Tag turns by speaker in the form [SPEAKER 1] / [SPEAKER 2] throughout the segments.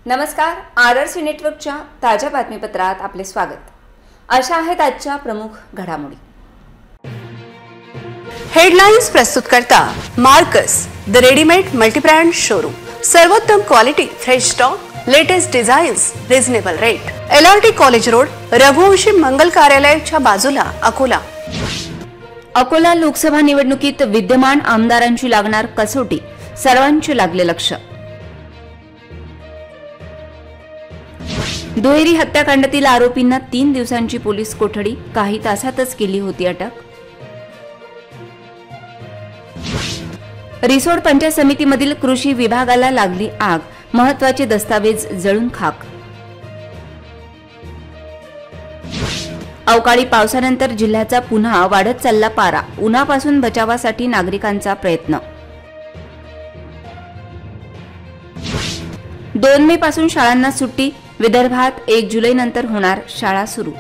[SPEAKER 1] नमस्कार, आरआरसी नेटवर्कच्या ताज्या बातमीपत्रात आपले स्वागत। अशा आहेत आजच्या प्रमुख घडामोडी।
[SPEAKER 2] हेडलाइन्स प्रस्तुत करता Marcus the readymade multibrand showroom. सर्वोत्तम quality, fresh stock, latest designs, reasonable rate. LRT college road, Raghuvanshi Mangal कार्यालयाच्या बाजूला, अकोला।
[SPEAKER 1] अकोला लोकसभा निवडणुकीत विद्यमान आमदारांची लागणार कसोटी, सर्वांचे लागले लक्ष। दुहेरी हत्याकांडातील आरोपींना 3 दिवसांची पोलीस कोठडी, काही तासातच केली होती अटक। रिसोड पंचायत समितीमधील कृषी विभागाला लागली आग, महत्त्वाचे दस्तावेज जळून खाक। अवकाळी पावसानंतर जिल्ह्याचा पुन्हा वाढत चालला पारा, उन्हापासून बचावासाठी नागरिकांचा प्रयत्न। 2 मे पासून शाळांना सुट्टी, विदर्भात 1 जुलै नंतर होणार शाळा सुरू।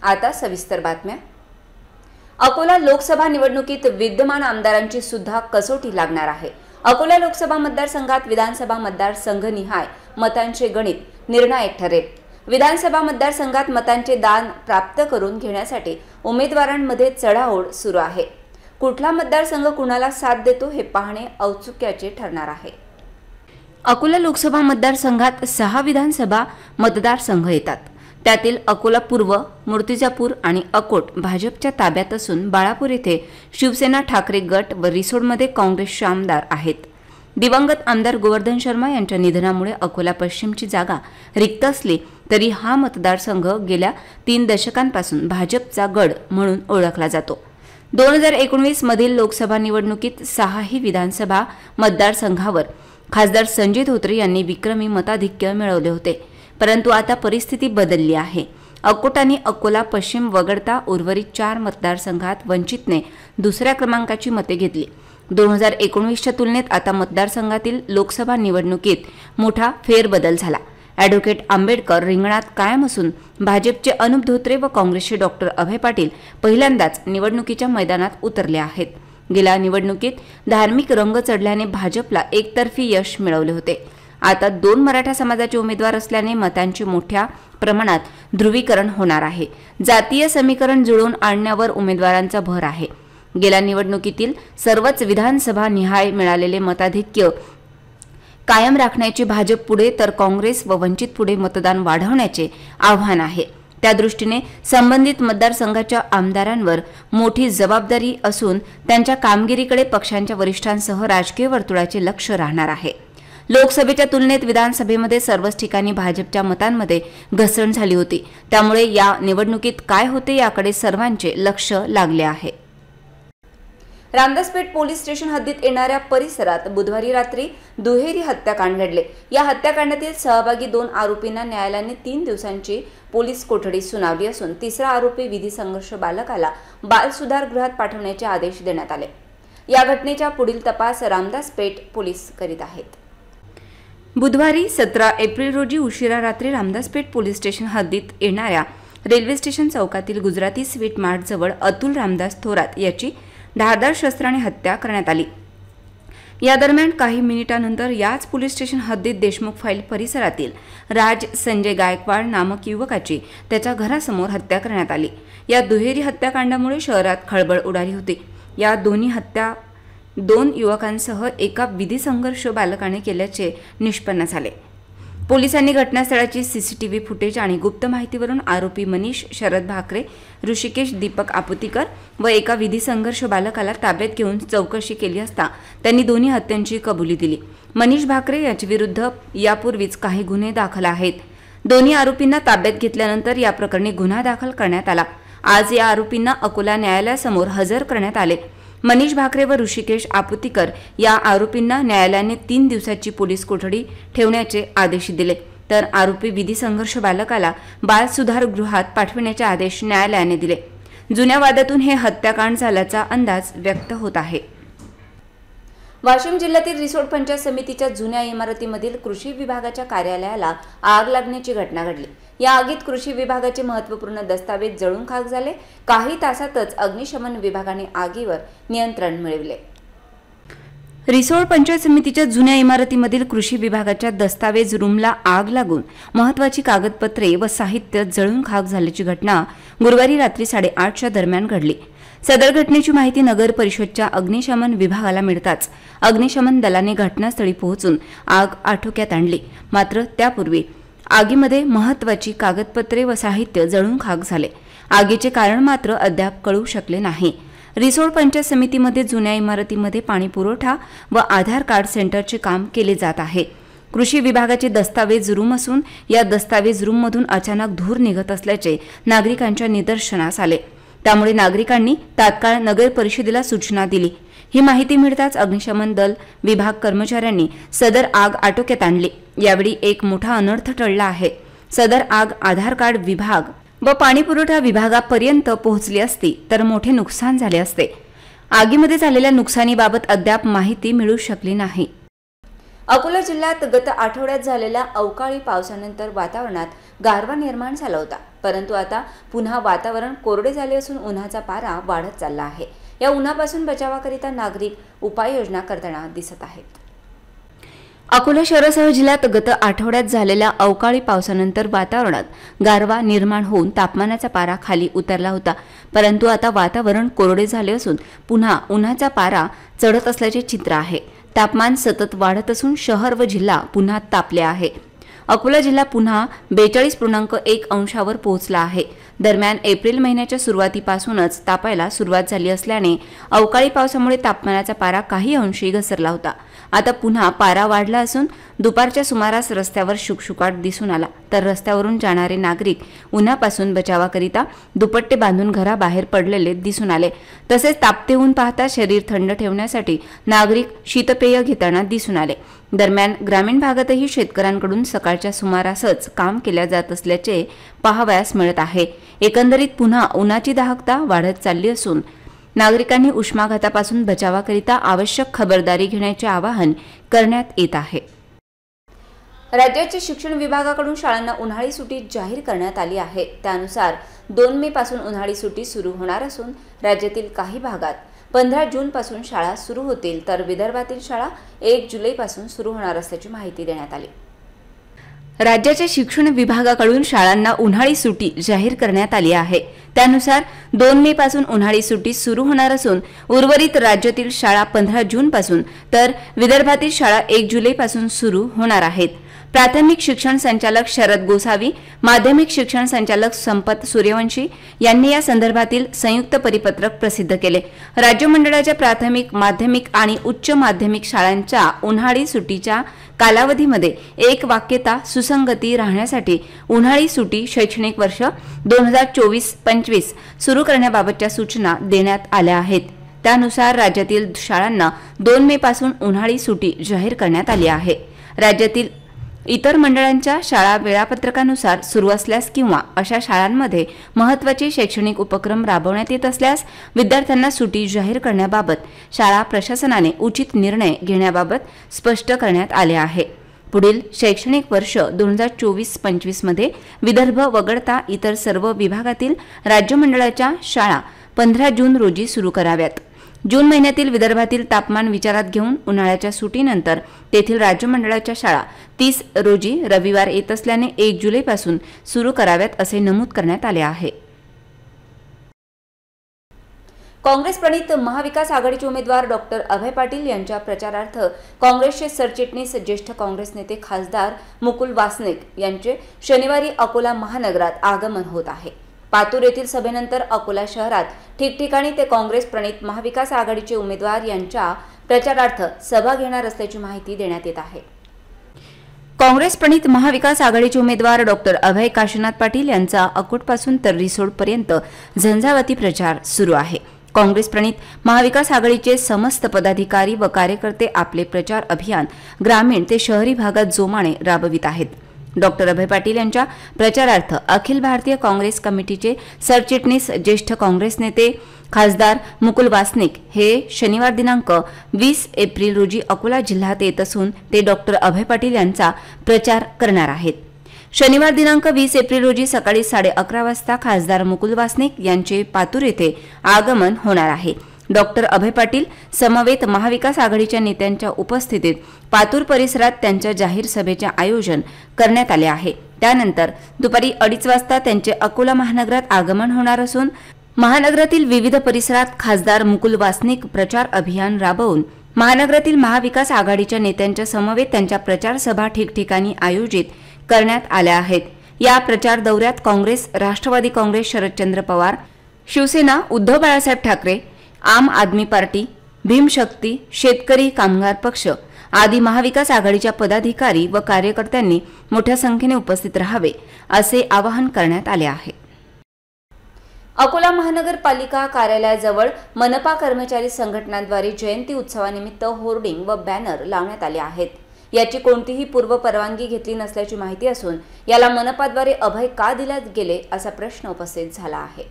[SPEAKER 1] आता सविस्तर बातम्या। अकोला लोकसभा निवडणुकीत विद्यमान आमदारांची सुद्धा कसोटी लागणार आहे। अकोला लोकसभा मतदारसंघात विधानसभा मतदारसंघनिहाय मतांचे गणित निर्णायक ठरेल। विधानसभा मतदारसंघात मतांचे दान प्राप्त करून घेण्यासाठी उमेदवारांमध्ये चढाओढ सुरू आहे। कुठला मतदारसंघ कुणाला साथ देतो हे पाहणे औत्सुक्याचे ठरणार आहे। अकोला लोकसभा मतदारसंघात 6 विधानसभा मतदारसंघ येतात। त्यातील अकोला पूर्व, मूर्तिजापूर आणि अकोट भाजपच्या ताब्यात असून बाळापूर येथे शिवसेना ठाकरे गट व रिसोडमध्ये काँग्रेसचे आमदार आहेत। दिवंगत आमदार गोवर्धन शर्मा यांच्या निधनामुळे अकोला पश्चिमची जागा रिक्त असली तरी हा मतदारसंघ गेल्या 3 दशकांपासून भाजपचा गड म्हणून ओळखला जातो। 2019 मधील लोकसभा निवडणुकीत 6ही विधानसभा मतदारसंघावर खासदार संजय धोत्रे यांनी विक्रमी मताधिक्य मिळवले होते, परंतु आता परिस्थिती बदलली आहे। अकोट आणि अकोला पश्चिम वगळता उर्वरित 4 मतदारसंघात वंचितने दुसऱ्या क्रमांकाची मते घेतली। 2019च्या तुलनेत आता मतदारसंघातील लोकसभा निवडणुकीत मोठा फेरबदल झाला। ॲडव्होकेट आंबेडकर रिंगणात कायम असून भाजपचे अनुप धोत्रे व काँग्रेसचे डॉक्टर अभय पाटील पहिल्यांदाच निवडणुकीच्या मैदानात उतरले आहेत। गेल्या निवडणुकीत धार्मिक रंग चढल्याने भाजपला एकतर्फी यश मिळवले होते। आता 2 मराठा समाजाचे उमेदवार असल्याने मतांचे मोठ्या प्रमाणात ध्रुवीकरण होणार आहे। जातीय समीकरण जुळवून आणण्यावर उमेदवारांचा भर आहे। गेल्या निवडणुकीतील सर्वच विधानसभा निहाय मिळालेले मताधिक्य कायम राखण्याचे भाजप पुढे तर काँग्रेस व वंचित पुढे मतदान वाढवण्याचे आव्हान आहे। त्या दृष्टीने संबंधित मतदारसंघाच्या आमदारांवर मोठी जबाबदारी असून त्यांच्या कामगिरीकडे पक्षांच्या वरिष्ठांसह राजकीय वर्तुळाचे लक्ष राहणार आहे। लोकसभेच्या तुलनेत विधानसभेमध्ये सर्वच ठिकाणी भाजपच्या मतांमध्ये घसरण झाली होती, त्यामुळे या निवडणुकीत काय होते याकडे सर्वांचे लक्ष लागले आहे। रामदासपेठ पोलीस स्टेशन हद्दीत येणाऱ्या परिसरात बुधवारी रात्री दुहेरी हत्याकांड घडले। या हत्याकांडातील सहभागी 2 आरोपींना न्यायालयाने 3 दिवसांची पोलीस कोठडी सुनावली असून तिसरा आरोपी विधी संघर्ष बालकाला बाल सुधार गृहात पाठवण्याचे आदेश देण्यात आले। या घटनेचा पुढील तपास रामदासपेठ पोलीस करीत आहेत। बुधवारी 17 एप्रिल रोजी उशिरा रात्री रामदासपेठ पोलीस स्टेशन हद्दीत येणाऱ्या रेल्वे स्टेशन चौकातील गुजराती स्वीट मार्ट जवळ अतुल रामदास थोरात याची धारदार शस्त्राने हत्या करण्यात आली। या दरम्यान काही मिनिटांनंतर याच पोलीस स्टेशन हद्दीत देशमुख फाईल परिसरातील राज संजय गायकवाड नामक युवकाची त्याच्या घरासमोर हत्या करण्यात आली। या दुहेरी हत्याकांडामुळे शहरात खळबळ उडाली होती। या दोन्ही हत्या 2 युवकांसह एका विधी संघर्ष बालकाने केल्याचे निष्पन्न झाले। पोलिसांनी घटनास्थळाची सीसीटीव्ही फुटेज आणि गुप्त माहितीवरून आरोपी मनीष शरद भाकरे, ऋषिकेश दीपक आपुतीकर व एका विधी संघर्ष बालकाला ताब्यात घेऊन चौकशी केली असता त्यांनी दोन्ही हत्यांची कबुली दिली। मनीष भाकरे याच्या विरुद्ध यापूर्वीच काही गुन्हे दाखल आहेत। दोन्ही आरोपींना ताब्यात घेतल्यानंतर या प्रकरणी गुन्हा दाखल करण्यात आला। आज या आरोपींना अकोला न्यायालयासमोर हजर करण्यात आले। मनीष भाकरे व ऋषिकेश आपुतीकर या आरोपींना न्यायालयाने 3 दिवसाची पोलीस कोठडी ठेवण्याचे आदेश दिले, तर आरोपी विधी संघर्ष बालकाला बाल सुधार गृहात पाठविण्याचे आदेश न्यायालयाने दिले। जुन्या वादातून हे हत्याकांड झाल्याचा अंदाज व्यक्त होत आहे। वाशिम जिल्ह्यातील रिसोड पंचायत समितीच्या जुन्या इमारतीमधील कृषी विभागाच्या कार्यालयाला आग लागण्याची घटना घडली। या आगीत कृषी विभागाचे महत्त्वपूर्ण दस्तावेज जळून खाक झाले। काही तासातच अग्निशमन विभागाने आगीवर नियंत्रण मिळवले। रिसोड पंचायत समितीच्या जुन्या इमारतीमधील कृषी विभागाच्या दस्तावेज रूमला आग लागून महत्वाची कागदपत्रे व साहित्य जळून खाक झाल्याची घटना गुरुवारी रात्री 8:30च्या दरम्यान घडली। सदर घटनेची माहिती नगर परिषदच्या अग्निशमन विभागाला मिळताच अग्निशमन दलाने घटनास्थळी पोहोचून आग आटोक्यात आणली। मात्र त्यापूर्वी आगीमध्ये महत्वाची कागदपत्रे व साहित्य जळून खाक झाले। आगीचे कारण मात्र अद्याप कळू शकले नाही। रिसोड पंचायत समितीमध्ये जुन्या इमारतीमध्ये पाणी पुरवठा व आधार कार्ड सेंटरचे काम केले जात आहे। कृषी विभागाचे दस्तावेज रूम असून या दस्तावेज रूममधून अचानक धूर निघत असल्याचे नागरिकांच्या निदर्शनास आले। त्यामुळे नागरिकांनी तात्काळ नगर परिषदेला सूचना दिली। ही माहिती मिळताच अग्निशमन दल विभाग कर्मचाऱ्यांनी सदर आग आटोक्यात आणली। यावेळी एक मोठा अनर्थ टळला आहे। सदर आग आधार कार्ड विभाग व पाणीपुरवठा विभागापर्यंत पोहोचली असती तर मोठे नुकसान झाले असते। आगीमध्ये झालेल्या नुकसानीबाबत अद्याप माहिती मिळू शकली नाही। अकोला जिल्ह्यात गत आठवड्यात झालेल्या अवकाळी पावसानंतर वातावरणात गारवा निर्माण झाला होता, परंतु आता पुन्हा वातावरण कोरडे झाले असून उन्हाचा पारा वाढत चालला आहे। या उन्हापासून बचावाकरिता नागरिक उपाययोजना करताना दिसत आहेत। अकोला शहरासह जिल्ह्यात गत आठवड्यात झालेल्या अवकाळी पावसानंतर वातावरणात गारवा निर्माण होऊन तापमानाचा पारा खाली उतरला होता, परंतु आता वातावरण कोरडे झाले असून पुन्हा उन्हाचा पारा चढत असल्याचे चित्र आहे। तापमान सतत वाढत असून शहर व जिल्हा पुन्हा तापले आहे। अकोला जिल्हा पुन्हा 42.1 अंशावर पोहोचला आहे। दरम्यान एप्रिल महिन्याच्या सुरुवातीपासूनच तापायला सुरुवात झाली असल्याने अवकाळी पावसामुळे तापमानाचा पारा काही अंशी घसरला होता। आता पुन्हा पारा वाढला असून दुपारच्या सुमारास रस्त्यावर शुकशुकाट दिसून आला, तर रस्त्यावरून जाणारे नागरिक उन्हापासून बचावाकरिता दुपट्टे बांधून घराबाहेर पडलेले दिसून आले। तसेच तापते ऊन पाहता शरीर थंड ठेवण्यासाठी नागरिक शीतपेय घेताना दिसून आले। दरम्यान ग्रामीण भागातही शेतकऱ्यांकडून सकाळच्या सुमारासच काम केल्या जात असल्याचे पाहावयास मिळत आहे। एकंदरीत पुन्हा उन्हाची दाहकता वाढत चालली असून नागरिकांनी उष्माघातापासून बचावाकरिता आवश्यक खबरदारी घेण्याचे आवाहन करण्यात येत आहे। राज्याच्या शिक्षण विभागाकडून शाळांना उन्हाळी सुट्टी जाहीर करण्यात आली आहे। त्यानुसार 2 मे पासून उन्हाळी सुट्टी सुरू होणार असून राज्यातील काही भागात 15 जून पासून शाळा सुरू होतील, तर विदर्भातील शाळा 1 जुलै पासून सुरू होणार असल्याची माहिती देण्यात आली। राज्याच्या शिक्षण विभागाकडून शाळांना उन्हाळी सुट्टी जाहीर करण्यात आली आहे। त्यानुसार 2 मे पासून उन्हाळी सुट्टी सुरू होणार असून उर्वरित राज्यातील शाळा 15 जून पासून तर विदर्भातील शाळा 1 जुलै पासून सुरू होणार आहेत। प्राथमिक शिक्षण संचालक शरद गोसावी, माध्यमिक शिक्षण संचालक संपत सूर्यवंशी यांनी या संदर्भातील संयुक्त परिपत्रक प्रसिद्ध केले। राज्य मंडळाच्या प्राथमिक, माध्यमिक आणि उच्च माध्यमिक शाळांच्या उन्हाळी सुट्टीच्या कालावधीमध्ये एकवाक्यता सुसंगती राहण्यासाठी उन्हाळी सुट्टी शैक्षणिक वर्ष 2024-25 सुरू करण्याबाबतच्या सूचना देण्यात आल्या आहेत। त्यानुसार राज्यातील शाळांना 2 मे पासून उन्हाळी सुट्टी जाहीर करण्यात आली आहे। राज्यातील इतर मंडळांच्या शाळा वेळापत्रकानुसार सुरू असल्यास किंवा अशा शाळांमध्ये महत्त्वाचे शैक्षणिक उपक्रम राबवण्यात येत असल्यास विद्यार्थ्यांना सुट्टी जाहीर करण्याबाबत शाळा प्रशासनाने उचित निर्णय घेण्याबाबत स्पष्ट करण्यात आले आहे। पुढील शैक्षणिक वर्ष 2024-25 मध्ये विदर्भ वगळता इतर सर्व विभागातील राज्य मंडळाच्या शाळा 15 जून रोजी सुरू कराव्यात। जून महिन्यातील विदर्भातील तापमान विचारात घेऊन उन्हाळ्याच्या सुटीनंतर तेथील राज्य मंडळाच्या शाळा 30 रोजी रविवार येत असल्याने 1 जुलैपासून सुरू कराव्यात असे नमूद करण्यात आले आहे। काँग्रेस प्रणित महाविकास आघाडीचे उमेदवार डॉक्टर अभय पाटील यांच्या प्रचारार्थ काँग्रेसचे सरचिटणीस ज्येष्ठ काँग्रेस नेते खासदार मुकुल वासनिक यांचे शनिवारी अकोला महानगरात आगमन होत आहे। पातूर येथील सभेनंतर अकोला शहरात ठिकठिकाणी ते काँग्रेस प्रणित महाविकास आघाडीचे उमेदवार यांच्या प्रचारार्थ सभा घेणार असल्याची माहिती देण्यात येत आहे। काँग्रेस प्रणित महाविकास आघाडीचे उमेदवार डॉक्टर अभय काशीनाथ पाटील यांचा अकोटपासून तर रिसोडपर्यंत झंझावाती प्रचार सुरू आहे। काँग्रेस प्रणित महाविकास आघाडीचे समस्त पदाधिकारी व कार्यकर्ते आपले प्रचार अभियान ग्रामीण ते शहरी भागात जोमाने राबवित आहेत। डॉक्टर अभय पाटील यांच्या प्रचारार्थ अखिल भारतीय काँग्रेस कमिटीचे सरचिटणीस ज्येष्ठ काँग्रेस नेते खासदार मुकुल वासनिक हे शनिवार दिनांक 20 एप्रिल रोजी अकोला जिल्ह्यात येत असून ते डॉक्टर अभय पाटील यांचा प्रचार करणार आहेत। शनिवार दिनांक 20 एप्रिल रोजी सकाळी 11:30 वाजता खासदार मुकुल वासनिक यांचे पातूर येथे आगमन होणार आहे। डॉक्टर अभय पाटील समवेत महाविकास आघाडीच्या नेत्यांच्या उपस्थितीत पातूर परिसरात त्यांच्या जाहीर सभेचे आयोजन करण्यात आले आहे। त्यानंतर दुपारी 2:30 वाजता त्यांचे अकोला महानगरात आगमन होणार असून महानगरातील विविध परिसरात खासदार मुकुल वासनिक प्रचार अभियान राबवून महानगरातील महाविकास आघाडीच्या नेत्यांच्या समवेत त्यांच्या प्रचार सभा ठिकठिकाणी आयोजित करण्यात आल्या आहेत। या प्रचार दौऱ्यात काँग्रेस, राष्ट्रवादी काँग्रेस शरदचंद्र पवार, शिवसेना उद्धव बाळासाहेब ठाकरे, आम आदमी पार्टी, भीमशक्ती, शेतकरी कामगार पक्ष आदी महाविकास आघाडीच्या पदाधिकारी व कार्यकर्त्यांनी मोठ्या संख्येने उपस्थित राहावे असे आवाहन करण्यात आले आहे। अकोला महानगरपालिका कार्यालयाजवळ मनपा कर्मचारी संघटनांद्वारे जयंती उत्सवानिमित्त होर्डिंग व बॅनर लावण्यात आले आहेत। याची कोणतीही पूर्व परवानगी घेतली नसल्याची माहिती असून याला मनपाद्वारे अभय का दिले गेले असा प्रश्न उपस्थित झाला आहे।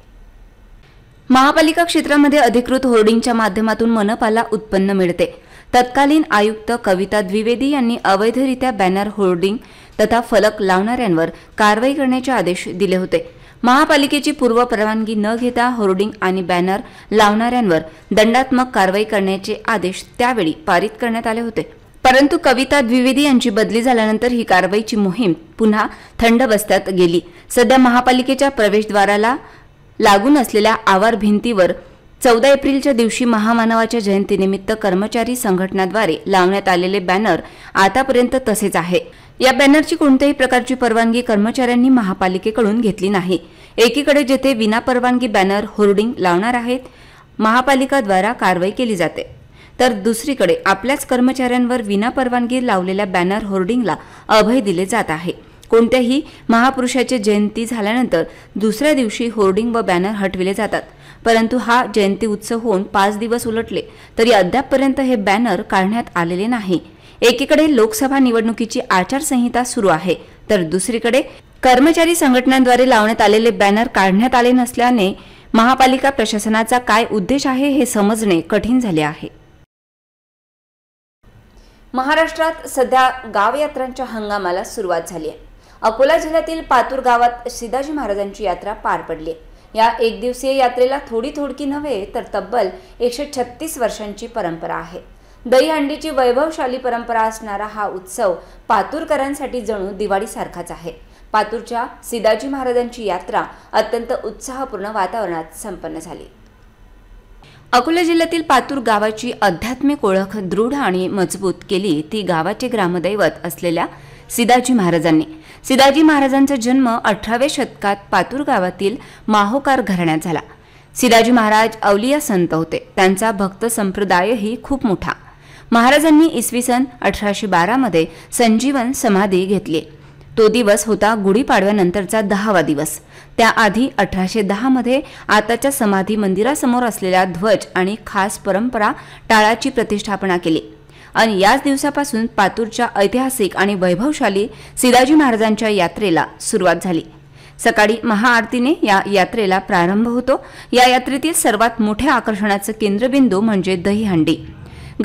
[SPEAKER 1] महापालिका क्षेत्रामध्ये अधिकृत होर्डिंगच्या माध्यमातून मनपाला उत्पन्न मिळते। तत्कालीन आयुक्त कविता द्विवेदी यांनी अवैधरित्या बॅनर, होर्डिंग तथा फलक लावणाऱ्यांवर कारवाई करण्याचे आदेश दिले होते। महापालिकेची पूर्व परवानगी न घेता होर्डिंग आणि बॅनर लावणाऱ्यांवर दंडात्मक कारवाई करण्याचे आदेश त्यावेळी पारित करण्यात आले होते। परंतु कविता द्विवेदी यांची बदली झाल्यानंतर ही कारवाईची मोहीम पुन्हा थंड बस्त्यात गेली। सध्या महापालिकेच्या प्रवेशद्वाराला लागून असलेल्या आवार भिंतीवर 14 एप्रिलच्या दिवशी महामानवाच्या जयंतीनिमित्त कर्मचारी संघटनाद्वारे लावण्यात आलेले बॅनर आतापर्यंत तसेच आहे। या बॅनरची कोणत्याही प्रकारची परवानगी कर्मचाऱ्यांनी महापालिकेकडून घेतली नाही। एकीकडे जेथे विनापरवानगी बॅनर, होर्डिंग लावणार आहेत महापालिकाद्वारा कारवाई केली जाते, तर दुसरीकडे आपल्याच कर्मचाऱ्यांवर विनापरवानगी लावलेल्या बॅनर, होर्डिंगला अभय दिले जात आहे। कोणत्याही महापुरुषाची जयंती झाल्यानंतर दुसऱ्या दिवशी होर्डिंग व बॅनर हटविले जातात, परंतु हा जयंती उत्सव होऊन 5 दिवस उलटले तरी अद्यापपर्यंत हे बॅनर काढण्यात आलेले नाही। एकीकडे लोकसभा निवडणुकीची आचारसंहिता सुरू आहे, तर दुसरीकडे कर्मचारी संघटनांद्वारे लावण्यात आलेले बॅनर काढण्यात आले नसल्याने महापालिका प्रशासनाचा काय उद्देश आहे हे समजणे कठीण झाले आहे। महाराष्ट्रात सध्या गावयात्रांच्या हंगामाला सुरुवात झाली आहे। अकोला जिल्ह्यातील पातूर गावात शिदाजी महाराजांची यात्रा पार पडली। या एक दिवसीय यात्रेला थोडकी नव्हे तर तब्बल 136 वर्षांची परंपरा आहे। दहीहंडीची वैभवशाली परंपरा असणारा हा उत्सव पातूरकरांसाठी जणू दिवाळीसारखाच आहे। पातूरच्या शिदाजी महाराजांची यात्रा अत्यंत उत्साहपूर्ण वातावरणात संपन्न झाली। अकोला जिल्ह्यातील पातूर गावाची आध्यात्मिक ओळख दृढ आणि मजबूत केली ती गावाचे ग्रामदैवत असलेल्या शिदाजी महाराजांनी। शिदाजी महाराजांचा जन्म 18व्या शतकात पातूर गावातील माहोकार घराण्यात झाला। शिदाजी महाराज अवलिया संत होते। त्यांचा भक्त संप्रदायही खूप मोठा। महाराजांनी इसवी सन 1812 मध्ये संजीवन समाधी घेतली। तो दिवस होता गुढीपाडव्यानंतरचा 10वा दिवस। त्याआधी 1810 मध्ये आताच्या समाधी मंदिरासमोर असलेल्या ध्वज आणि खास परंपरा टाळाची प्रतिष्ठापना केली आणि याच दिवसापासून पातूरच्या ऐतिहासिक आणि वैभवशाली शिदाजी महाराजांच्या यात्रेला सुरुवात झाली। सकाळी महाआरतीने या यात्रेला प्रारंभ होतो। या यात्रेतील सर्वात मोठ्या आकर्षणाचं केंद्रबिंदू म्हणजे दहीहंडी।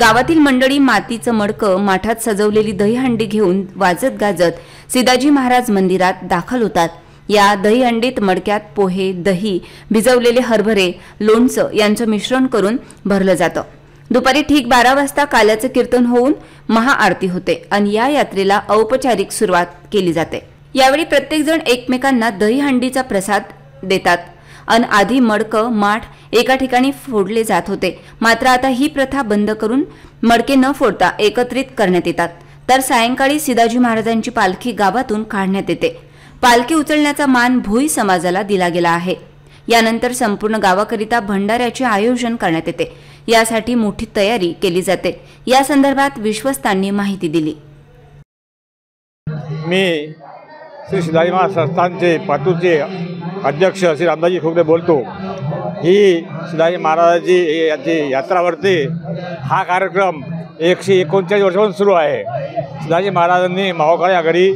[SPEAKER 1] गावातील मंडळी मातीचं मडकं, माठात सजवलेली दहीहंडी घेऊन वाजत गाजत शिदाजी महाराज मंदिरात दाखल होतात। या दहीहंडीत मडक्यात पोहे, दही, भिजवलेले हरभरे, लोणचं यांचं मिश्रण करून भरलं जातं। दुपारी ठीक 12 वाजता काल्याचं कीर्तन होऊन महाआरती होते आणि या यात्रेला औपचारिक सुरुवात केली जाते। यावेळी प्रत्येक जण एकमेकांना दहीहंडीचा प्रसाद देतात आणि आधी मडकं, माठ एका ठिकाणी फोडले जात होते, मात्र आता ही प्रथा बंद करून मडके न फोडता एकत्रित करण्यात येतात। तर सायंकाळी शिदाजी महाराजांची पालखी गावातून काढण्यात येते। पालखी उचलण्याचा मान भोई समाजाला दिला गेला आहे। यानंतर संपूर्ण गावाकरिता भंडाऱ्याचे आयोजन करण्यात येते। यासाठी मोठी तयारी केली जाते। या संदर्भात विश्वस्तांनी माहिती दिली।
[SPEAKER 3] मी श्री शिदाजी महाराज संस्थानचे पातूरचे अध्यक्ष श्री रामदासजी खोगरे बोलतो। ही शिदाजी महाराजांची यांची यात्रा भरते। हा कार्यक्रम 139 वर्षापासून सुरू आहे। शिदाजी महाराजांनी माहोकार या घरी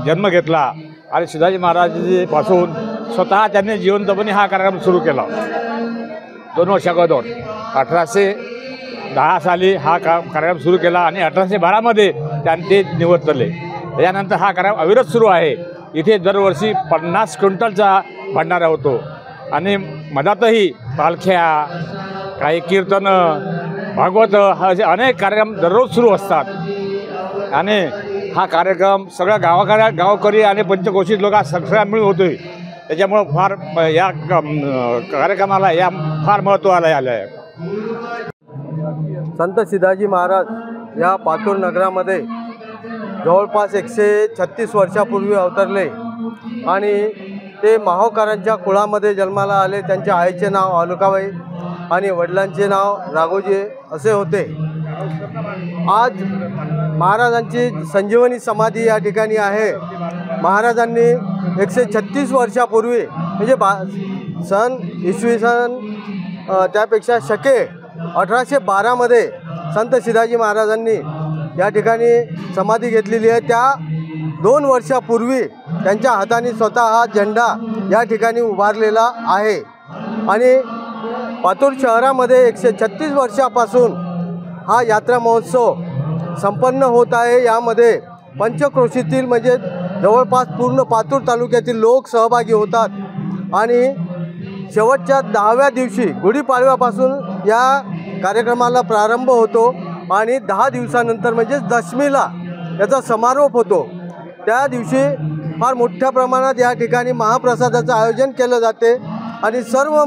[SPEAKER 3] जन्म घेतला आणि शिदाजी महाराजांपासून स्वतः त्यांनी जिवंतपणे हा कार्यक्रम सुरू केला। 2 वर्षाअगोदर 1810 साली हा कार्यक्रम सुरू केला आणि 1812 मध्ये त्यांनी ते निवर्तले। यानंतर हा कार्यक्रम अविरत सुरू आहे। इथे दरवर्षी 50 क्विंटलचा भंडारा होतो आणि मधातही पालख्या, काही कीर्तन, भागवत असे अनेक कार्यक्रम दररोज सुरू असतात आणि हा कार्यक्रम सगळ्या गावकरी आणि पंचक्रोशीत लोक सगळ्या मिळून होतोय. त्याच्यामुळं फार या कार्यक्रमाला फार महत्त्व आलं आहे.
[SPEAKER 4] संत सिधाजी महाराज या पातूर नगरामध्ये जवळपास 136 वर्षापूर्वी अवतरले आणि ते माहोकारांच्या कुळामध्ये जन्माला आले. त्यांच्या आईचे नाव अलुकाबाई आणि वडिलांचे नाव राघोजी असे होते. आज महाराजांची संजीवनी समाधी या ठिकाणी आहे. महाराजांनी 136 वर्षापूर्वी म्हणजे इसवी सन त्यापेक्षा शके 1812मध्ये संत सिधाजी महाराजांनी या ठिकाणी समाधी घेतलेली आहे. त्या 2 वर्षापूर्वी त्यांच्या हाताने स्वतः हा झेंडा या ठिकाणी उभारलेला आहे आणि पातूर शहरामध्ये 136 वर्षापासून हा यात्रा महोत्सव संपन्न होत आहे. यामध्ये पंचक्रोशीतील म्हणजे जवळपास पूर्ण पातूर तालुक्यातील लोक सहभागी होतात आणि शेवटच्या 10व्या दिवशी गुढीपाडव्यापासून या कार्यक्रमाला प्रारंभ होतो आणि 10 दिवसानंतर म्हणजे दशमीला याचा समारोप होतो. त्या दिवशी फार मोठ्या प्रमाणात या ठिकाणी महाप्रसादाचं आयोजन केलं जाते आणि सर्व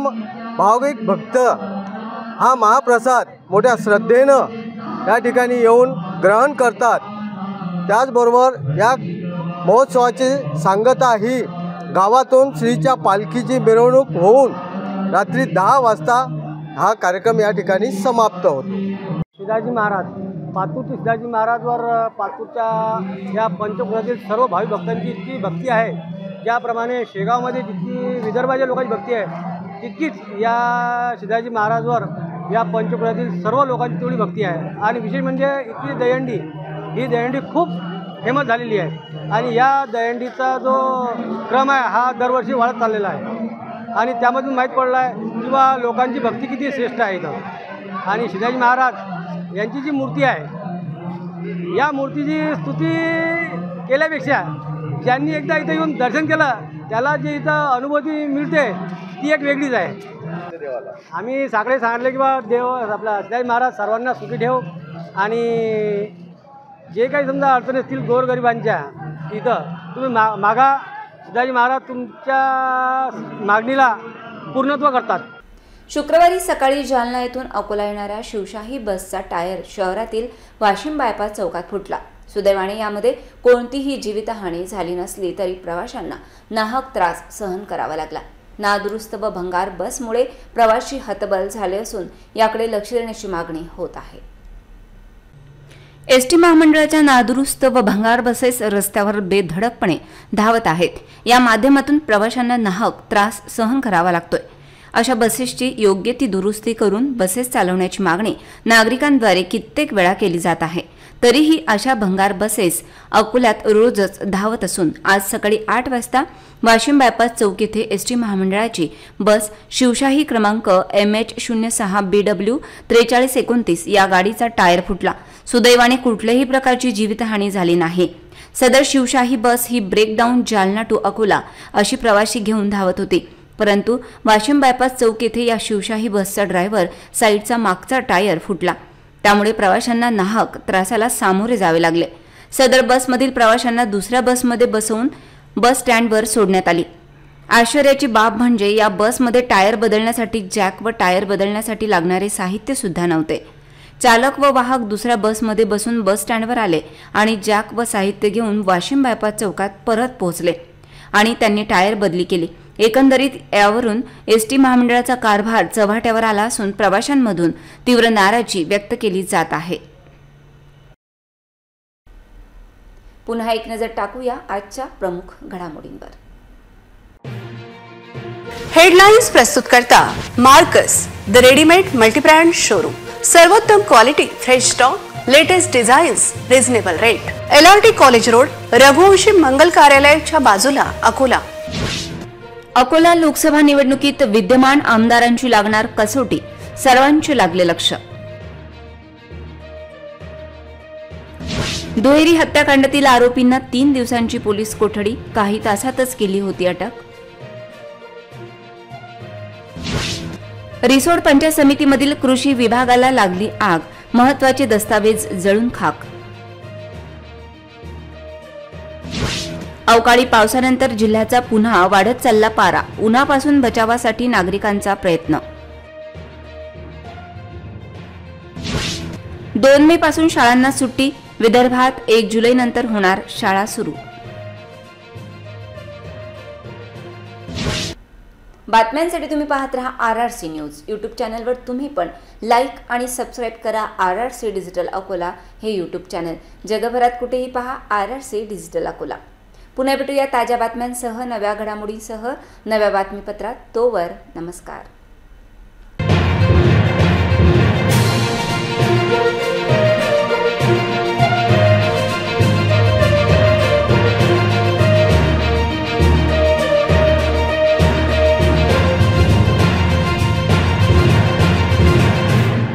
[SPEAKER 4] भाविक भक्त हा महाप्रसाद मोठ्या श्रद्धेनं या ठिकाणी येऊन ग्रहण करतात. त्याचबरोबर या महोत्सवाची सांगता ही गावातून श्रीच्या पालखीची मिरवणूक होऊन रात्री 10 वाजता हा कार्यक्रम या ठिकाणी समाप्त होतो.
[SPEAKER 5] शिवाजी महाराज पातूरचे शिवाजी महाराजवर पातूरच्या या पंचक्रोशीतील सर्व भाविक भक्तांची इतकी भक्ती आहे. ज्याप्रमाणे शेगावमध्ये जितकी विदर्भाच्या लोकांची भक्ती आहे तितकीच या शिवाजी महाराजवर या पंचक्रोशीतील सर्व लोकांची तेवढी भक्ती आहे. आणि विशेष म्हणजे इथली दहीहंडी ही दहीहंडी खूप फेमस झालेली आहे आणि या दहीहंडीचा जो क्रम आहे हा दरवर्षी वाढत चाललेला आहे आणि त्यामधून माहीत पडलं आहे किंवा लोकांची भक्ती किती श्रेष्ठ आहे इथं. आणि शिवाजी महाराज यांची जी मूर्ती आहे या मूर्तीची स्तुती केल्यापेक्षा ज्यांनी एकदा इथं येऊन दर्शन केलं त्याला जे इथं अनुभूती मिळते ती एक वेगळीच आहे. आम्ही सगळे सांगितले की बा देव आपला शिवाजी महाराज सर्वांना सुखी ठेव आणि जे काही समजा अडचणी असतील गोरगरिबांच्या इथं तुम्ही मागा. शिवाजी महाराज तुमच्या मागणीला पूर्णत्व करतात.
[SPEAKER 1] शुक्रवारी सकाळी जालना येथून अकोला येणाऱ्या शिवशाही बसचा टायर शहरातील वाशिम बायपास चौकात फुटला. सुदैवाने यामध्ये कोणतीही जीवितहानी झाली नसली तरी प्रवाशांना नाहक त्रास सहन करावा लागला. नादुरुस्त व भंगार बसमुळे प्रवासी हतबल झाले असून याकडे लक्ष देण्याची मागणी होत आहे. एसटी महामंडळाच्या नादुरुस्त व भंगार बसेस रस्त्यावर बेधडकपणे धावत आहेत. या माध्यमातून प्रवाशांना नाहक त्रास सहन करावा लागतोय. अशा बसेसची योग्य ती दुरुस्ती करून बसेस चालवण्याची मागणी नागरिकांद्वारे कित्येक वेळा केली जात आहे. तरीही अशा भंगार बसेस अकोल्यात रोजच धावत असून आज सकाळी 8 वाजता वाशिम बायपास चौक येथे एसटी महामंडळाची बस शिवशाही क्रमांक MH06BW 4329 या गाडीचा टायर फुटला. सुदैवाने कुठल्याही प्रकारची जीवितहानी झाली नाही. सदर शिवशाही बस ही ब्रेकडाऊन जालना टू अकोला अशी प्रवासी घेऊन धावत होती. परंतु वाशिम बायपास चौक येथे या शिवशाही बसचा ड्रायव्हर साईडचा मागचा टायर फुटला. त्यामुळे प्रवाशांना नाहक त्रासाला सामोरे जावे लागले. सदर बसमधील प्रवाशांना दुसऱ्या बसमध्ये बसवून बस स्टँडवर सोडण्यात आली. आश्चर्याची बाब म्हणजे या बसमध्ये टायर बदलण्यासाठी जॅक व टायर बदलण्यासाठी लागणारे साहित्य सुद्धा नव्हते. चालक व वाहक दुसऱ्या बसमध्ये बसून बस स्टँडवर आले आणि जॅक व साहित्य घेऊन वाशिम बायपास चौकात परत पोहोचले आणि त्यांनी टायर बदली केली. एकंदरीत यावरून एसटी महामंडळाचा कारभार चव्हाट्यावर आला असून प्रवाशांमधून तीव्र नाराजी व्यक्त केली जात आहे. पुन्हा एक नजर टाकूया आजच्या प्रमुख घडामोडींवर.
[SPEAKER 2] हेडलाइन्स प्रस्तुत करता Marcus the readymade multibrand showroom. सर्वोत्तम quality, fresh stock, latest designs, reasonable rate. LRT college road, Raghuvanshi Mangal कार्यालयाच्या बाजूला, अकोला.
[SPEAKER 1] अकोला लोकसभा निवडणुकीत विद्यमान आमदारांची लागणार कसोटी, सर्वांचे लागले लक्ष. दुहेरी हत्याकांडातील आरोपींना 3 दिवसांची पोलीस कोठडी, काही तासातच केली होती अटक. रिसोड पंचायत समितीमधील कृषी विभागाला लागली आग, महत्त्वाचे दस्तावेज जळून खाक. अवकाळी पावसानंतर जिल्ह्याचा पुन्हा वाढत चालला पारा, उन्हापासून बचावासाठी नागरिकांचा प्रयत्न. 2 मे पासून शाळांना सुट्टी, विदर्भात 1 जुलै नंतर होणार शाळा सुरू. बातम्यांसाठी तुम्ही पाहत रहा RRC न्यूज. यूट्यूब चॅनलवर तुम्ही पण लाईक आणि सबस्क्राईब करा RRC डिजिटल अकोला हे यूट्यूब चॅनल. जगभरात कुठेही पहा RRC डिजिटल अकोला. पुन्हा भेटूया ताज्या बातम्यांसह, नव्या घडामोडींसह नव्या बातमीपत्रात. तोवर नमस्कार.